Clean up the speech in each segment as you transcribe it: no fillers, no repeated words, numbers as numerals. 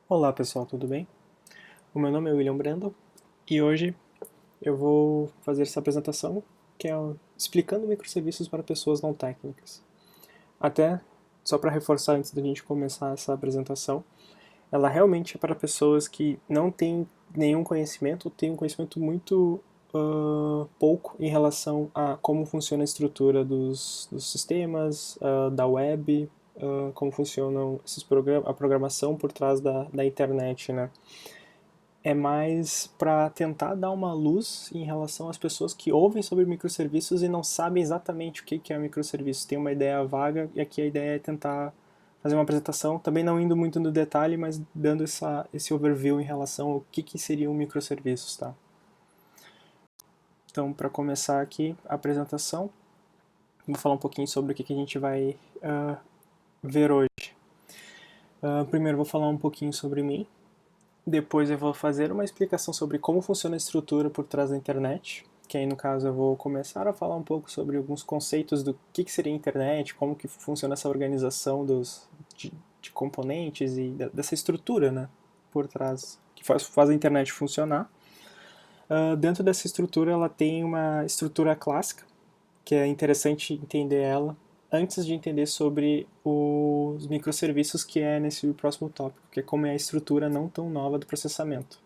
Olá pessoal, tudo bem? O meu nome é William Brandon e hoje eu vou fazer essa apresentação que é explicando microserviços para pessoas não técnicas. Até, só para reforçar antes da gente começar essa apresentação, ela realmente é para pessoas que não têm nenhum conhecimento, ou têm um conhecimento muito pouco em relação a como funciona a estrutura dos sistemas, da web, como funcionam a programação por trás da internet, né? É mais para tentar dar uma luz em relação às pessoas que ouvem sobre microserviços e não sabem exatamente o que é um microserviço. Tem uma ideia vaga e aqui a ideia é tentar fazer uma apresentação, também não indo muito no detalhe, mas dando esse overview em relação ao que seriam microserviços, tá? Então, para começar aqui a apresentação, vou falar um pouquinho sobre o que a gente vai ver hoje. Primeiro, vou falar um pouquinho sobre mim. Depois eu vou fazer uma explicação sobre como funciona a estrutura por trás da internet, que aí no caso eu vou começar a falar um pouco sobre alguns conceitos do que seria a internet, como que funciona essa organização de componentes e dessa estrutura, né, por trás, que faz a internet funcionar. Dentro dessa estrutura ela tem uma estrutura clássica, que é interessante entender ela antes de entender sobre os microserviços, que é nesse próximo tópico, que é como é a estrutura não tão nova do processamento.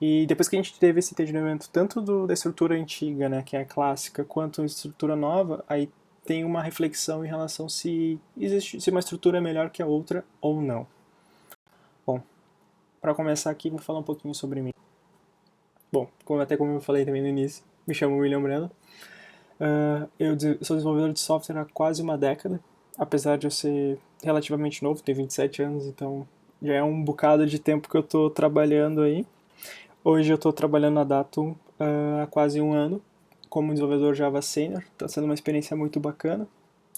E depois que a gente teve esse entendimento tanto da estrutura antiga, né, que é a clássica, quanto a estrutura nova, aí tem uma reflexão em relação se uma estrutura é melhor que a outra ou não. Bom, para começar aqui, vou falar um pouquinho sobre mim. Bom, como eu falei também no início, me chamo William Breno. Eu sou desenvolvedor de software há quase uma década, apesar de eu ser relativamente novo, tenho 27 anos, então já é um bocado de tempo que eu estou trabalhando aí. Hoje eu estou trabalhando na Datum há quase um ano como desenvolvedor Java Senior. Está sendo uma experiência muito bacana.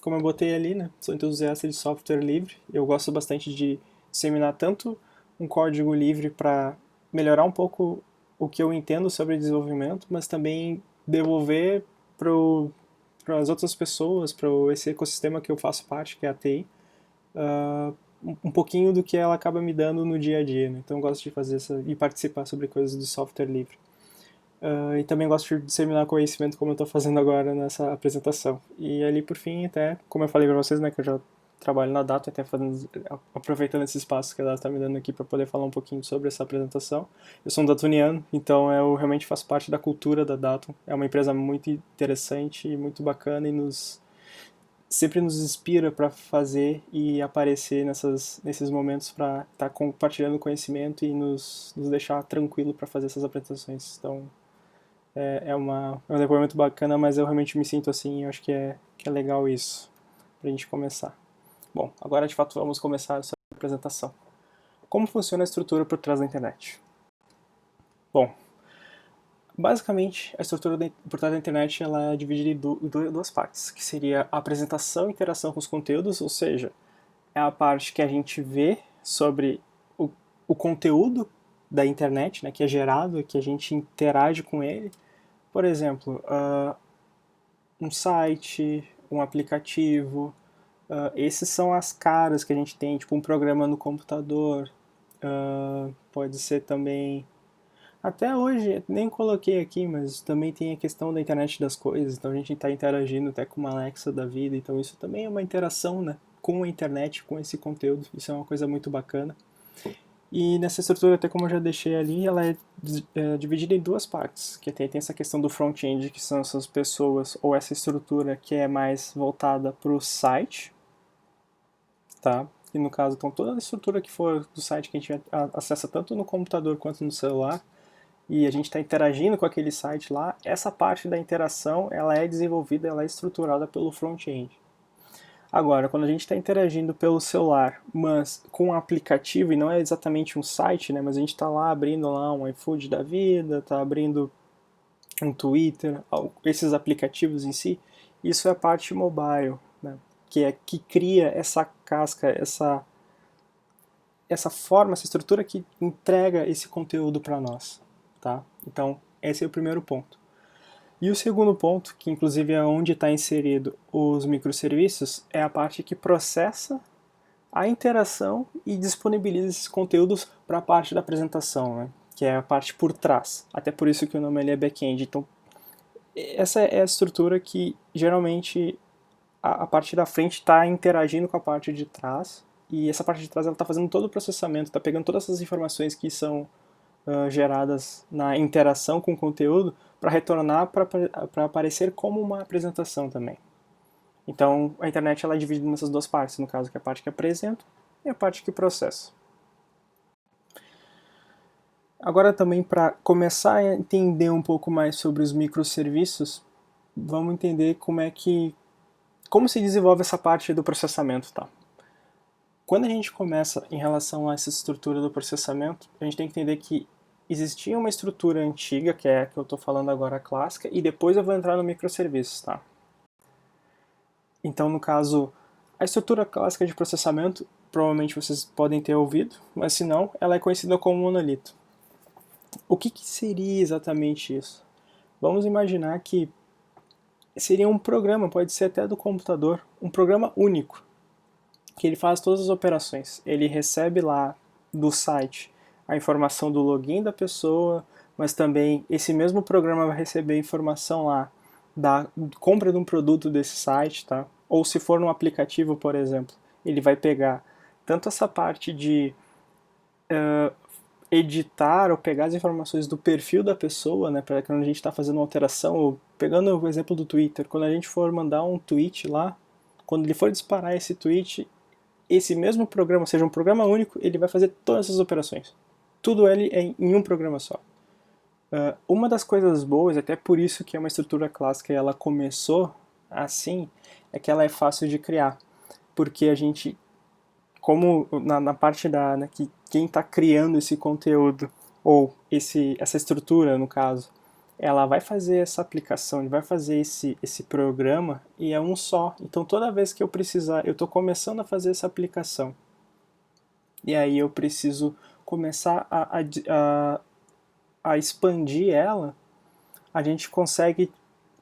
Como eu botei ali, né? Sou entusiasta de software livre. Eu gosto bastante de disseminar tanto um código livre para melhorar um pouco o que eu entendo sobre desenvolvimento, mas também devolver para as outras pessoas, para esse ecossistema que eu faço parte, que é a TI, um pouquinho do que ela acaba me dando no dia a dia, né? Então eu gosto de fazer e participar sobre coisas de software livre. E também gosto de disseminar conhecimento como eu estou fazendo agora nessa apresentação. E ali por fim, até como eu falei para vocês, né, que eu já trabalho na Data, até aproveitando esse espaço que a Data está me dando aqui para poder falar um pouquinho sobre essa apresentação. Eu sou um datuniano, então eu realmente faço parte da cultura da Datum. É uma empresa muito interessante e muito bacana e sempre nos inspira para fazer e aparecer nesses momentos para estar compartilhando conhecimento e nos deixar tranquilo para fazer essas apresentações. Então, é um depoimento bacana, mas eu realmente me sinto assim e eu acho que é legal isso, pra gente começar. Bom, agora de fato vamos começar essa apresentação. Como funciona a estrutura por trás da internet? Bom, basicamente a estrutura por trás da internet ela é dividida em duas partes, que seria a apresentação e interação com os conteúdos, ou seja, é a parte que a gente vê sobre o, o conteúdo da internet, né, que é gerado, que a gente interage com ele. Por exemplo, um site, um aplicativo. Esses são as caras que a gente tem, tipo um programa no computador. Pode ser também. Até hoje, nem coloquei aqui, mas também tem a questão da internet das coisas. Então a gente está interagindo até com uma Alexa da vida. Então isso também é uma interação, né? Com a internet, com esse conteúdo. Isso é uma coisa muito bacana. E nessa estrutura, até como eu já deixei ali, ela é dividida em duas partes, que tem essa questão do front-end, que são essas pessoas, ou essa estrutura que é mais voltada para o site, tá? E no caso, então, toda a estrutura que for do site que a gente acessa tanto no computador quanto no celular, e a gente está interagindo com aquele site lá, essa parte da interação, ela é desenvolvida, ela é estruturada pelo front-end. Agora, quando a gente está interagindo pelo celular, mas com um aplicativo, e não é exatamente um site, né, mas a gente está lá abrindo lá um iFood da vida, está abrindo um Twitter, esses aplicativos em si, isso é a parte mobile, né, que é que cria essa casca, essa forma, essa estrutura que entrega esse conteúdo para nós, tá? Então, esse é o primeiro ponto. E o segundo ponto, que inclusive é onde está inserido os microserviços, é a parte que processa a interação e disponibiliza esses conteúdos para a parte da apresentação, né? Que é a parte por trás. Até por isso que o nome ali é back-end. Então, essa é a estrutura que geralmente a parte da frente está interagindo com a parte de trás, e essa parte de trás ela está fazendo todo o processamento, está pegando todas essas informações que são geradas na interação com o conteúdo para retornar para aparecer como uma apresentação também. Então a internet ela é dividida nessas duas partes, no caso que é a parte que apresenta e a parte que processa. Agora também para começar a entender um pouco mais sobre os microserviços, vamos entender como se desenvolve essa parte do processamento, tá? Quando a gente começa em relação a essa estrutura do processamento, a gente tem que entender que existia uma estrutura antiga, que é a que eu estou falando agora, clássica, e depois eu vou entrar no microserviços, tá? Então, no caso, a estrutura clássica de processamento, provavelmente vocês podem ter ouvido, mas se não, ela é conhecida como monolito. O que seria exatamente isso? Vamos imaginar que seria um programa, pode ser até do computador, um programa único, que ele faz todas as operações. Ele recebe lá do site a informação do login da pessoa, mas também esse mesmo programa vai receber informação lá da compra de um produto desse site, tá? Ou se for num aplicativo, por exemplo, ele vai pegar tanto essa parte de editar ou pegar as informações do perfil da pessoa, né, para quando a gente está fazendo uma alteração, ou pegando o exemplo do Twitter, quando a gente for mandar um tweet lá, quando ele for disparar esse tweet, esse mesmo programa, seja um programa único, ele vai fazer todas essas operações. Tudo ele é em um programa só. Uma das coisas boas, até por isso que é uma estrutura clássica e ela começou assim, é que ela é fácil de criar. Porque a gente, como na parte né, que quem está criando esse conteúdo, ou essa estrutura, no caso, ela vai fazer essa aplicação, ele vai fazer esse programa e é um só. Então toda vez que eu precisar, eu estou começando a fazer essa aplicação. E aí eu preciso começar a expandir ela, a gente consegue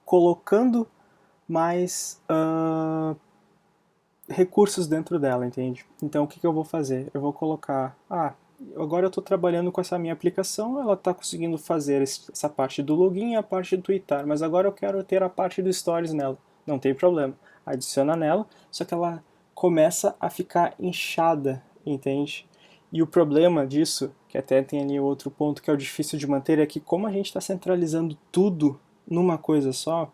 colocando mais recursos dentro dela, entende? Então o que eu vou fazer? Eu vou colocar, agora eu estou trabalhando com essa minha aplicação, ela está conseguindo fazer essa parte do login e a parte do twittar, mas agora eu quero ter a parte do stories nela. Não tem problema, adiciona nela, só que ela começa a ficar inchada, entende? E o problema disso, que até tem ali outro ponto que é o difícil de manter, é que como a gente está centralizando tudo numa coisa só,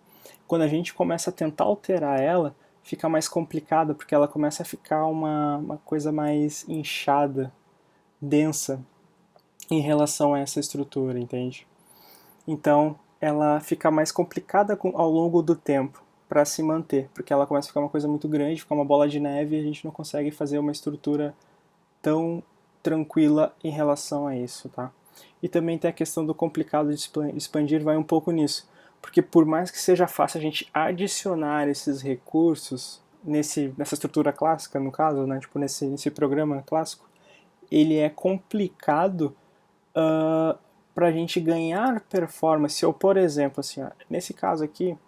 quando a gente começa a tentar alterar ela, fica mais complicada, porque ela começa a ficar uma coisa mais inchada, densa, em relação a essa estrutura, entende? Então, ela fica mais complicada ao longo do tempo para se manter, porque ela começa a ficar uma coisa muito grande, ficar uma bola de neve e a gente não consegue fazer uma estrutura tão tranquila em relação a isso, tá? E também tem a questão do complicado de expandir, vai um pouco nisso, porque por mais que seja fácil a gente adicionar esses recursos nessa estrutura clássica, no caso, né, tipo nesse programa clássico, ele é complicado para a gente ganhar performance, ou por exemplo, assim, ó, nesse caso aqui,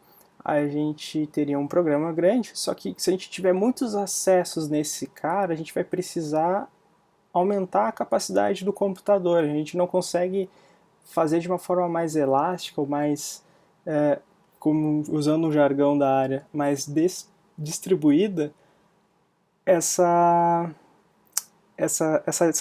a gente teria um programa grande, só que se a gente tiver muitos acessos nesse cara, a gente vai precisar aumentar a capacidade do computador. A gente não consegue fazer de uma forma mais elástica ou mais, como usando o jargão da área, mais distribuída essa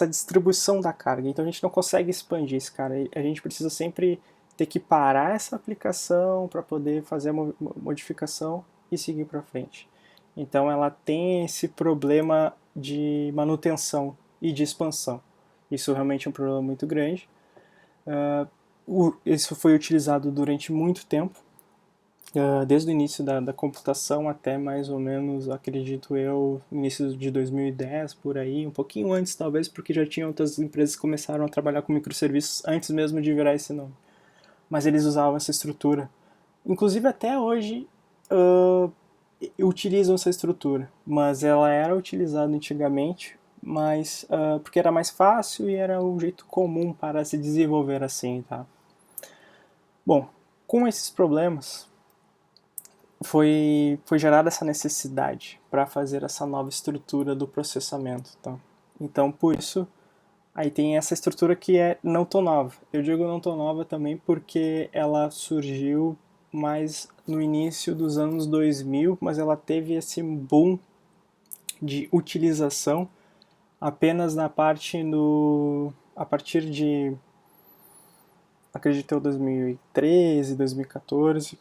distribuição da carga. Então a gente não consegue expandir esse cara. A gente precisa sempre ter que parar essa aplicação para poder fazer a modificação e seguir para frente. Então ela tem esse problema de manutenção e de expansão. Isso realmente é um problema muito grande. Isso foi utilizado durante muito tempo, desde o início da computação até mais ou menos, acredito eu, início de 2010, por aí, um pouquinho antes talvez, porque já tinham outras empresas que começaram a trabalhar com microserviços antes mesmo de virar esse nome. Mas eles usavam essa estrutura. Inclusive até hoje utilizam essa estrutura, mas ela era utilizada antigamente, mas porque era mais fácil e era um jeito comum para se desenvolver assim, tá? Bom, com esses problemas, foi gerada essa necessidade para fazer essa nova estrutura do processamento, tá? Então, por isso, aí tem essa estrutura que é não tão nova. Eu digo não tão nova também porque ela surgiu mais no início dos anos 2000, mas ela teve esse boom de utilização apenas na parte a partir de, acredito eu, 2013, 2014,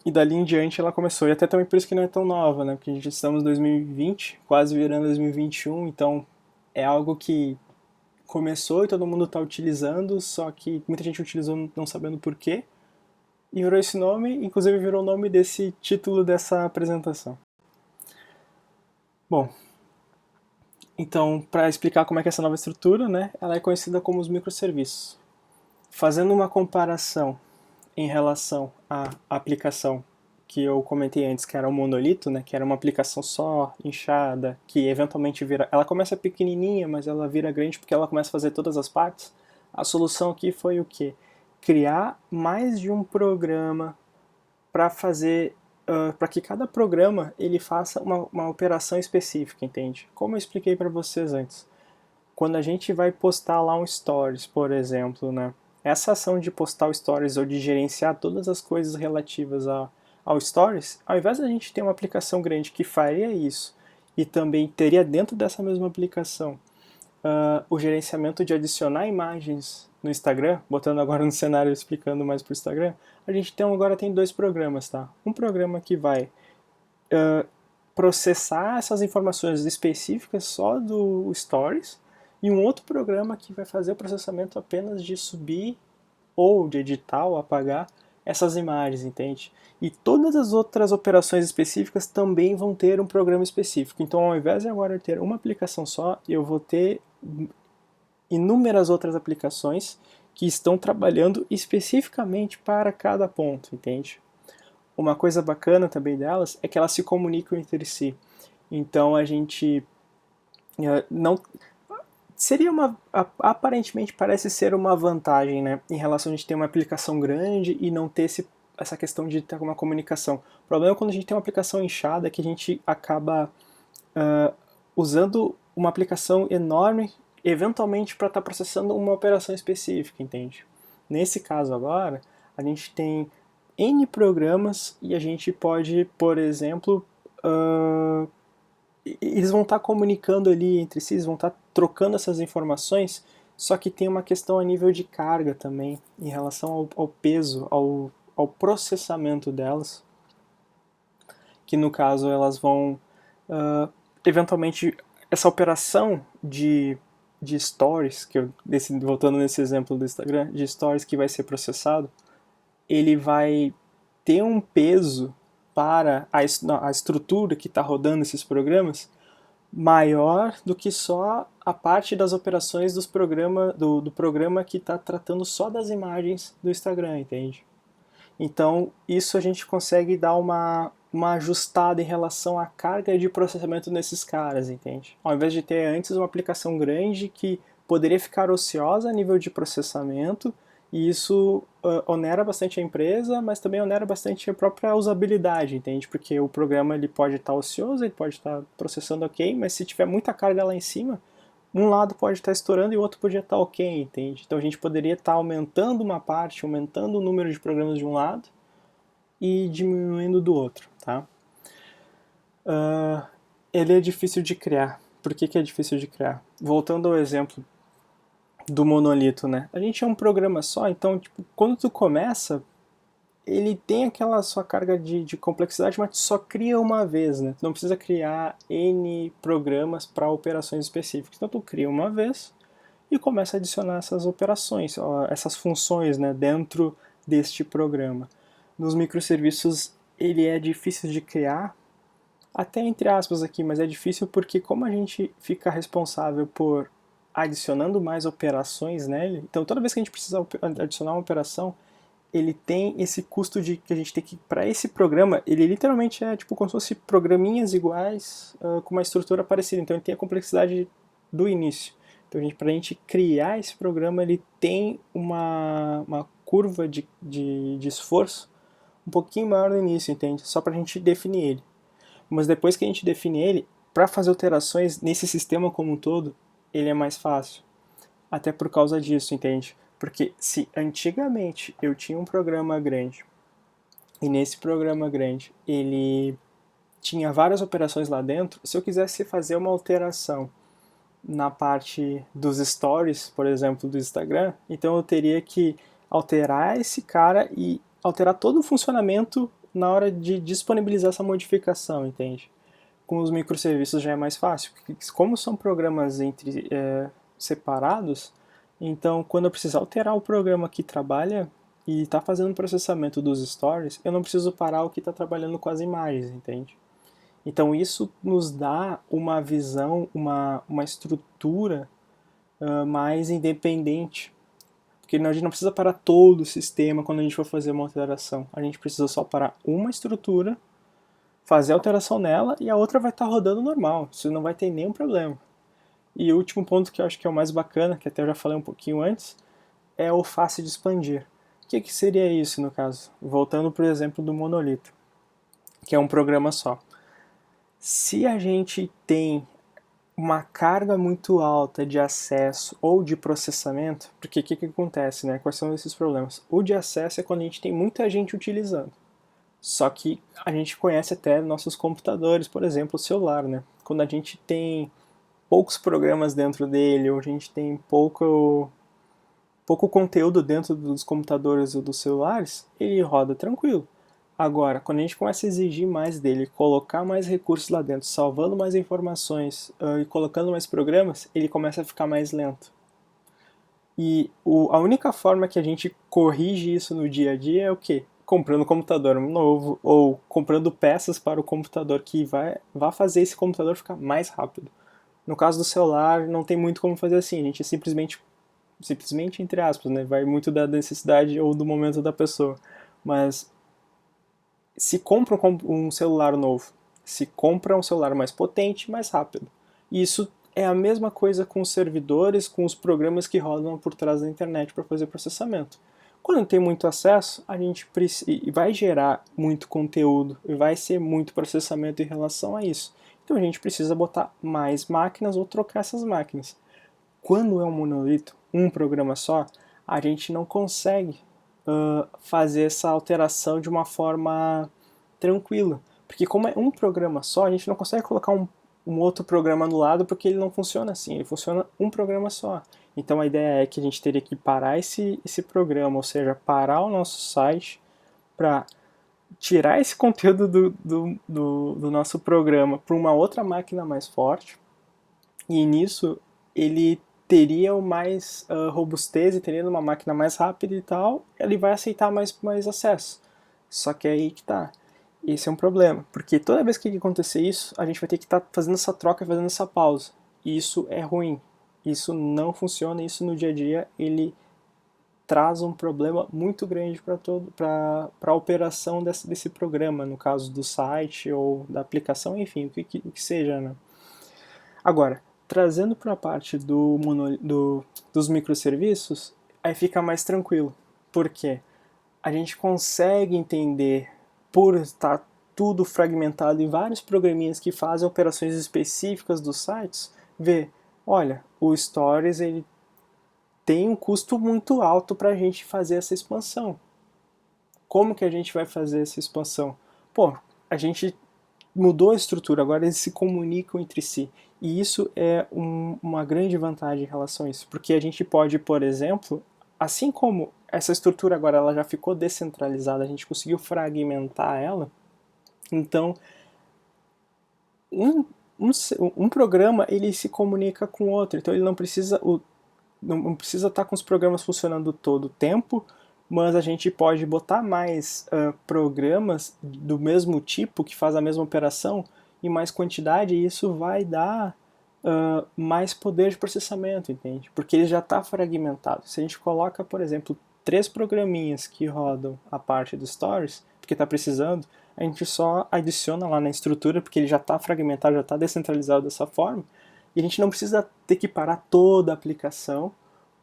e dali em diante ela começou. E até também por isso que não é tão nova, né? Porque a gente estamos em 2020, quase virando 2021, então é algo que começou e todo mundo está utilizando, só que muita gente utilizou não sabendo por quê, e virou esse nome, inclusive virou o nome desse título dessa apresentação. Bom, então, para explicar como é que é essa nova estrutura, né, ela é conhecida como os microserviços. Fazendo uma comparação em relação à aplicação que eu comentei antes, que era o monolito, né, que era uma aplicação só, inchada, que eventualmente vira... Ela começa pequenininha, mas ela vira grande porque ela começa a fazer todas as partes. A solução aqui foi o quê? Criar mais de um programa para fazer... para que cada programa ele faça uma operação específica, entende? Como eu expliquei para vocês antes. Quando a gente vai postar lá um stories, por exemplo, né? Essa ação de postar o stories ou de gerenciar todas as coisas relativas ao stories, ao invés da gente ter uma aplicação grande que faria isso e também teria dentro dessa mesma aplicação o gerenciamento de adicionar imagens no Instagram, botando agora no cenário explicando mais para o Instagram, a gente agora tem dois programas, tá? Um programa que vai processar essas informações específicas só do Stories e um outro programa que vai fazer o processamento apenas de subir ou de editar ou apagar essas imagens, entende? E todas as outras operações específicas também vão ter um programa específico. Então, ao invés de agora ter uma aplicação só, eu vou ter inúmeras outras aplicações que estão trabalhando especificamente para cada ponto, entende? Uma coisa bacana também delas é que elas se comunicam entre si. Então a gente não seria aparentemente parece ser uma vantagem, né, em relação a gente ter uma aplicação grande e não ter essa questão de ter uma comunicação. O problema é quando a gente tem uma aplicação inchada que a gente acaba usando uma aplicação enorme eventualmente para estar processando uma operação específica, entende? Nesse caso agora, a gente tem N programas e a gente pode, por exemplo, eles vão estar comunicando ali entre si, eles vão estar trocando essas informações, só que tem uma questão a nível de carga também, em relação ao peso, ao processamento delas, que no caso elas vão, eventualmente, essa operação de stories, voltando nesse exemplo do Instagram, de stories que vai ser processado, ele vai ter um peso para a estrutura que está rodando esses programas maior do que só a parte das operações do programa que está tratando só das imagens do Instagram, entende? Então, isso a gente consegue dar uma ajustada em relação à carga de processamento nesses caras, entende? Ao invés de ter antes uma aplicação grande que poderia ficar ociosa a nível de processamento, e isso onera bastante a empresa, mas também onera bastante a própria usabilidade, entende? Porque o programa ele pode estar ocioso, ele pode estar processando ok, mas se tiver muita carga lá em cima, um lado pode estar estourando e o outro podia estar ok, entende? Então a gente poderia estar aumentando uma parte, aumentando o número de programas de um lado e diminuindo do outro, tá? Ele é difícil de criar. Por que é difícil de criar? Voltando ao exemplo do monolito, né? A gente é um programa só, então, tipo, quando tu começa, ele tem aquela sua carga de complexidade, mas tu só cria uma vez, né? Tu não precisa criar N programas para operações específicas. Então, tu cria uma vez e começa a adicionar essas operações, essas funções, né, dentro deste programa. Nos microserviços, ele é difícil de criar, até entre aspas aqui, mas é difícil porque como a gente fica responsável por adicionando mais operações nele, então toda vez que a gente precisa adicionar uma operação, ele tem esse custo de que a gente tem que, para esse programa, ele literalmente é tipo como se fosse programinhas iguais com uma estrutura parecida, então ele tem a complexidade do início. Então para a gente criar esse programa, ele tem uma curva de esforço um pouquinho maior no início, entende? Só pra gente definir ele. Mas depois que a gente define ele, para fazer alterações nesse sistema como um todo, ele é mais fácil. Até por causa disso, entende? Porque se antigamente eu tinha um programa grande, e nesse programa grande ele tinha várias operações lá dentro, se eu quisesse fazer uma alteração na parte dos stories, por exemplo, do Instagram, então eu teria que alterar esse cara e alterar todo o funcionamento na hora de disponibilizar essa modificação, entende? Com os microserviços já é mais fácil, porque como são programas separados, então quando eu precisar alterar o programa que trabalha e está fazendo o processamento dos stories, eu não preciso parar o que está trabalhando com as imagens, entende? Então isso nos dá uma visão, uma estrutura mais independente. Porque a gente não precisa parar todo o sistema quando a gente for fazer uma alteração. A gente precisa só parar uma estrutura, fazer a alteração nela e a outra vai estar rodando normal. Isso não vai ter nenhum problema. E o último ponto que eu acho que é o mais bacana, que até eu já falei um pouquinho antes, é o fácil de expandir. O que seria isso no caso? Voltando para o exemplo do monolito, que é um programa só. Se a gente tem uma carga muito alta de acesso ou de processamento, porque o que acontece, né? Quais são esses problemas? O de acesso é quando a gente tem muita gente utilizando. Só que a gente conhece até nossos computadores, por exemplo, o celular, né? Quando a gente tem poucos programas dentro dele, ou a gente tem pouco conteúdo dentro dos computadores ou dos celulares, ele roda tranquilo. Agora, quando a gente começa a exigir mais dele, colocar mais recursos lá dentro, salvando mais informações e colocando mais programas, ele começa a ficar mais lento. E a única forma que a gente corrige isso no dia a dia é o quê? Comprando um computador novo ou comprando peças para o computador que vai fazer esse computador ficar mais rápido. No caso do celular, não tem muito como fazer assim, a gente simplesmente entre aspas, né? Vai muito da necessidade ou do momento da pessoa. Mas se compra um celular novo, se compra um celular mais potente, mais rápido. E isso é a mesma coisa com os servidores, com os programas que rodam por trás da internet para fazer processamento. Quando tem muito acesso, a gente vai gerar muito conteúdo e vai ser muito processamento em relação a isso. Então a gente precisa botar mais máquinas ou trocar essas máquinas. Quando é um monolito, um programa só, a gente não consegue fazer essa alteração de uma forma tranquila. Porque como é um programa só, a gente não consegue colocar um outro programa no lado porque ele não funciona assim, ele funciona um programa só. Então a ideia é que a gente teria que parar esse programa, ou seja, parar o nosso site para tirar esse conteúdo do nosso programa para uma outra máquina mais forte, e nisso ele teria mais robustez e teria uma máquina mais rápida e tal, ele vai aceitar mais acesso. Só que é aí que tá. Esse é um problema, porque toda vez que acontecer isso, a gente vai ter que estar fazendo essa troca, fazendo essa pausa. E isso é ruim. Isso não funciona, isso no dia a dia ele traz um problema muito grande para a operação desse programa, no caso do site ou da aplicação, enfim, o que seja, né? Agora, trazendo para a parte dos microserviços, aí fica mais tranquilo. Por quê? A gente consegue entender, por estar tudo fragmentado em vários programinhas que fazem operações específicas dos sites, ver, olha, o Stories ele tem um custo muito alto para a gente fazer essa expansão. Como que a gente vai fazer essa expansão? Pô, a gente mudou a estrutura, agora eles se comunicam entre si. E isso é uma grande vantagem em relação a isso, porque a gente pode, por exemplo, assim como essa estrutura agora ela já ficou descentralizada, a gente conseguiu fragmentar ela, então um, um, um programa ele se comunica com o outro, então ele não precisa estar com os programas funcionando todo o tempo, mas a gente pode botar mais programas do mesmo tipo, que faz a mesma operação, em mais quantidade, e isso vai dar mais poder de processamento, entende? Porque ele já está fragmentado. Se a gente coloca, por exemplo, 3 programinhas que rodam a parte do Stories, porque está precisando, a gente só adiciona lá na estrutura, porque ele já está fragmentado, já está descentralizado dessa forma, e a gente não precisa ter que parar toda a aplicação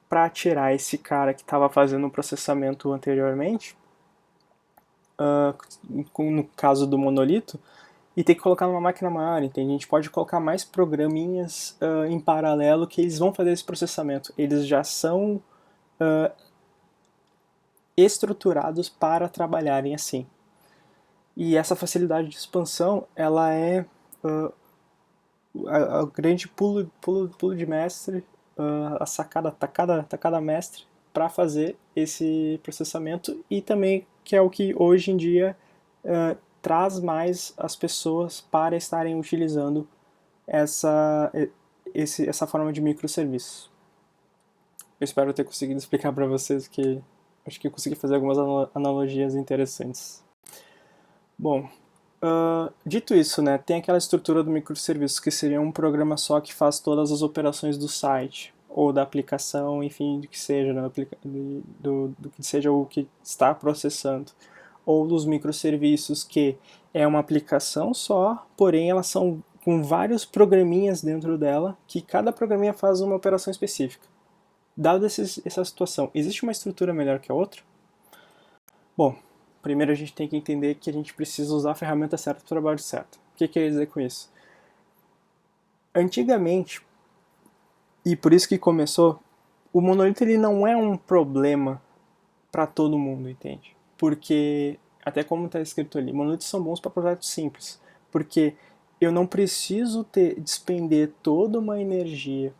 para tirar esse cara que estava fazendo o processamento anteriormente no caso do monolito, e ter que colocar numa máquina maior, entende? A gente pode colocar mais programinhas em paralelo que eles vão fazer esse processamento. Eles já são estruturados para trabalharem assim. E essa facilidade de expansão, ela é a grande pulo de mestre, a tacada mestre para fazer esse processamento, e também que é o que hoje em dia traz mais as pessoas para estarem utilizando essa forma de microserviço. Eu espero ter conseguido explicar para vocês, que acho que eu consegui fazer algumas analogias interessantes. Bom, dito isso, né, tem aquela estrutura do microserviço, que seria um programa só que faz todas as operações do site, ou da aplicação, enfim, do que seja, né, do que seja o que está processando. Ou dos microserviços, que é uma aplicação só, porém elas são com vários programinhas dentro dela, que cada programinha faz uma operação específica. Dada essa situação, existe uma estrutura melhor que a outra? Bom, primeiro a gente tem que entender que a gente precisa usar a ferramenta certa para o trabalho certo. O que quer dizer com isso? Antigamente, e por isso que começou, o monolito ele não é um problema para todo mundo, entende? Porque, até como está escrito ali, monolitos são bons para projetos simples, porque eu não preciso despender toda uma energia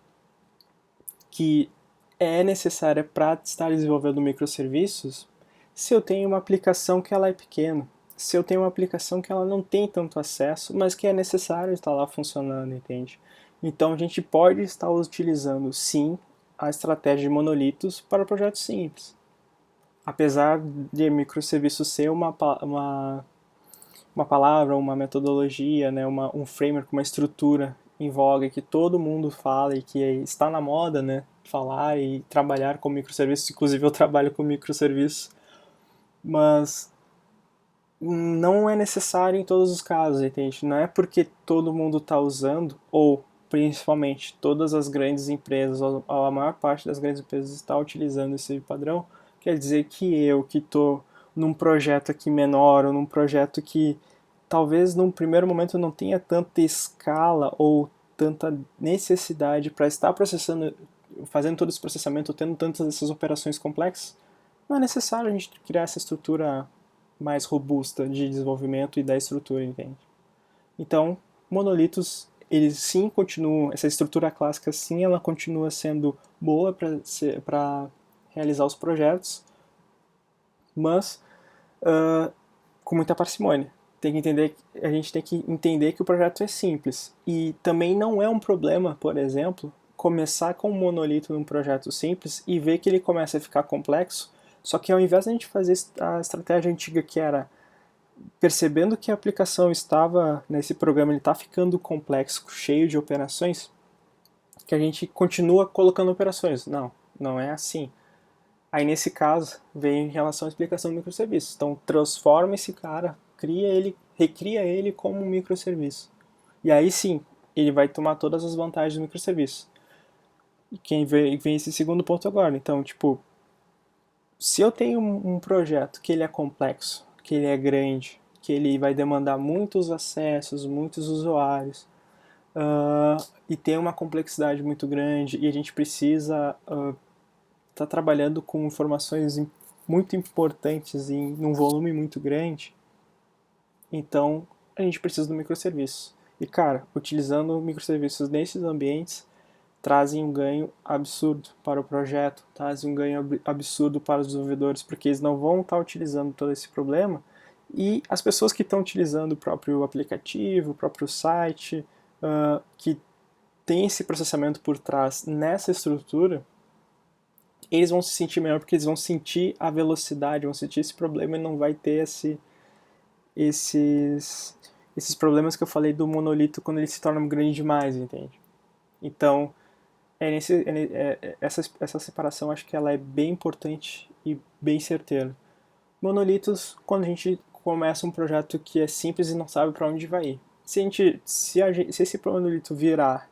que é necessária para estar desenvolvendo microserviços se eu tenho uma aplicação que ela é pequena, se eu tenho uma aplicação que ela não tem tanto acesso, mas que é necessário estar lá funcionando, entende? Então a gente pode estar utilizando sim a estratégia de monolitos para projetos simples. Apesar de microserviço ser uma palavra, uma metodologia, né, um framework, uma estrutura em voga que todo mundo fala e que está na moda, né, falar e trabalhar com microserviços. Inclusive eu trabalho com microserviços, mas não é necessário em todos os casos, entende? Não é porque todo mundo está usando, ou principalmente todas as grandes empresas, ou a maior parte das grandes empresas está utilizando esse padrão, quer dizer que eu, que estou num projeto aqui menor, ou num projeto que talvez num primeiro momento não tenha tanta escala ou tanta necessidade para estar processando, fazendo todo esse processamento, tendo tantas essas operações complexas, não é necessário a gente criar essa estrutura mais robusta de desenvolvimento e da estrutura, entende? Então, monolitos, eles sim continuam, essa estrutura clássica sim, ela continua sendo boa para realizar os projetos, mas com muita parcimônia. A gente tem que entender que o projeto é simples. E também não é um problema, por exemplo, começar com um monolito num projeto simples e ver que ele começa a ficar complexo, só que ao invés de a gente fazer a estratégia antiga, que era percebendo que a aplicação estava, nesse programa, ele está ficando complexo, cheio de operações, que a gente continua colocando operações. Não, não é assim. Aí nesse caso, vem em relação à explicação do microserviço. Então transforma esse cara, recria ele como um microserviço. E aí sim, ele vai tomar todas as vantagens do microserviço. E vem esse segundo ponto agora. Então, tipo, se eu tenho um projeto que ele é complexo, que ele é grande, que ele vai demandar muitos acessos, muitos usuários, e tem uma complexidade muito grande, e a gente precisa estar trabalhando com informações muito importantes em um volume muito grande, então a gente precisa do microserviço. E cara, utilizando microserviços nesses ambientes, trazem um ganho absurdo para o projeto, trazem um ganho absurdo para os desenvolvedores, porque eles não vão estar utilizando todo esse problema, e as pessoas que estão utilizando o próprio aplicativo, o próprio site, que tem esse processamento por trás nessa estrutura, eles vão se sentir melhor porque eles vão sentir a velocidade, vão sentir esse problema e não vai ter esses problemas que eu falei do monolito quando ele se torna grande demais, entende? Então, essa separação acho que ela é bem importante e bem certeira. Monolitos, quando a gente começa um projeto que é simples e não sabe para onde vai ir. Se esse monolito virar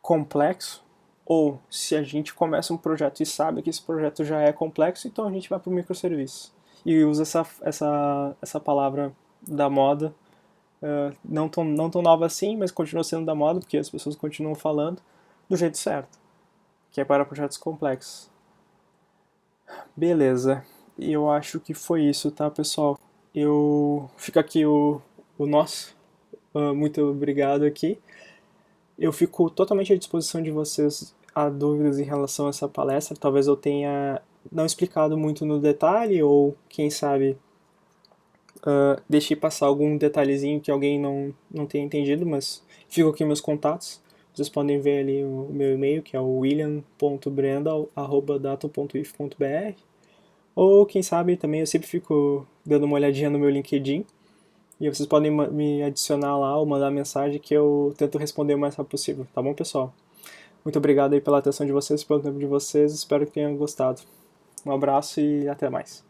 complexo, ou se a gente começa um projeto e sabe que esse projeto já é complexo, então a gente vai para o microserviço. e usa essa palavra da moda, não tão nova assim, mas continua sendo da moda, porque as pessoas continuam falando do jeito certo, que é para projetos complexos. Beleza, eu acho que foi isso, tá, pessoal? Fica aqui o nosso, muito obrigado aqui. Eu fico totalmente à disposição de vocês a dúvidas em relação a essa palestra. Talvez eu tenha não explicado muito no detalhe, ou quem sabe deixei passar algum detalhezinho que alguém não tenha entendido, mas fico aqui meus contatos. Vocês podem ver ali o meu e-mail, que é o william.brendal@datum.if.br. Ou quem sabe também eu sempre fico dando uma olhadinha no meu LinkedIn. E vocês podem me adicionar lá ou mandar mensagem que eu tento responder o mais rápido possível, tá bom, pessoal? Muito obrigado aí pela atenção de vocês, pelo tempo de vocês, espero que tenham gostado. Um abraço e até mais.